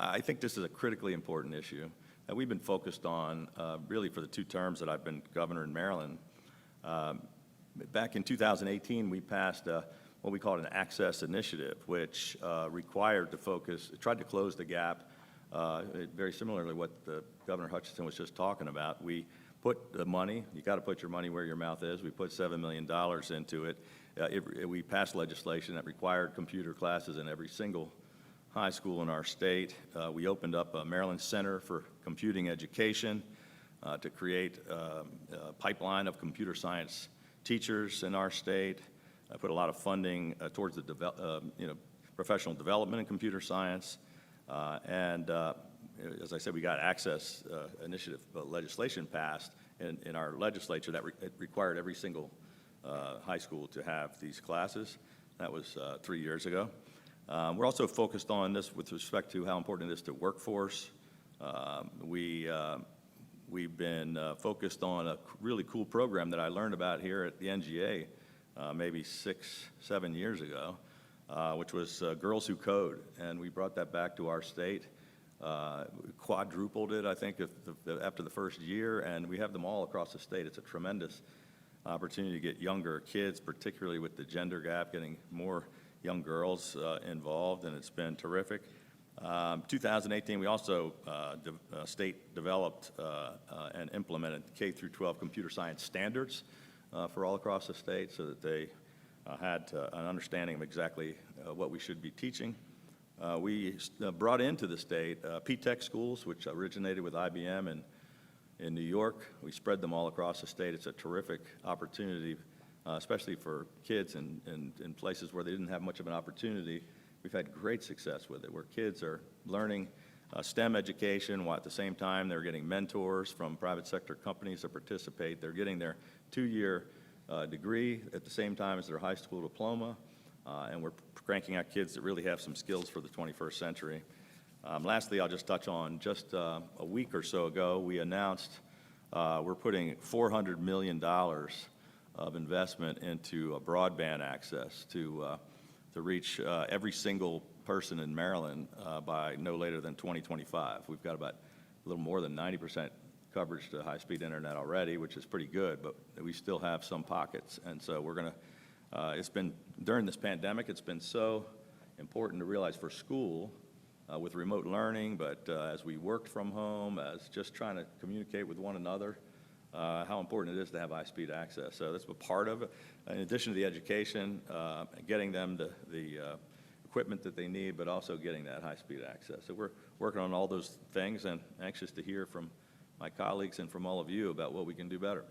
I think this is a critically important issue that we've been focused on really for the 2 terms that I've been governor in Maryland. Back in 2018, we passed what we called an access initiative, which required to focus, tried to close the gap, very similarly to what Governor Hutchinson was just talking about. We put the money, you got to put your money where your mouth is. We put $7 million into it. We passed legislation that required computer classes in every single high school in our state. We opened up a Maryland Center for Computing Education to create a pipeline of computer science teachers in our state. I put a lot of funding towards the professional development in computer science. As I said, we got access initiative legislation passed in our legislature that it required every single high school to have these classes. That was 3 years ago. We're also focused on this with respect to how important it is to workforce. We've been focused on a really cool program that I learned about here at the NGA maybe 6-7 years ago, which was Girls Who Code, and we brought that back to our state. Quadrupled it, I think, after the first year, and we have them all across the state. It's a tremendous opportunity to get younger kids, particularly with the gender gap, getting more young girls involved, and it's been terrific. 2018, we also state developed and implemented K-12 computer science standards for all across the state, so that they had an understanding of exactly what we should be teaching. We brought into the state P-Tech schools, which originated with IBM in New York. We spread them all across the state. It's a terrific opportunity, especially for kids in places where they didn't have much of an opportunity. We've had great success with it, where kids are learning STEM education while at the same time they're getting mentors from private sector companies to participate. They're getting their 2-year degree at the same time as their high school diploma, and we're cranking out kids that really have some skills for the 21st century. Lastly, I'll just touch on just a week or so ago, we announced we're putting $400 million of investment into broadband access to reach every single person in Maryland by no later than 2025. We've got about a little more than 90% coverage to high-speed internet already, which is pretty good, but we still have some pockets. And so we're going to, it's been, during this pandemic, it's been so important to realize for school with remote learning, but as we worked from home, as just trying to communicate with one another, how important it is to have high-speed access. So that's a part of it. In addition to the education, getting them the equipment that they need, but also getting that high-speed access. So we're working on all those things and anxious to hear from my colleagues and from all of you about what we can do better.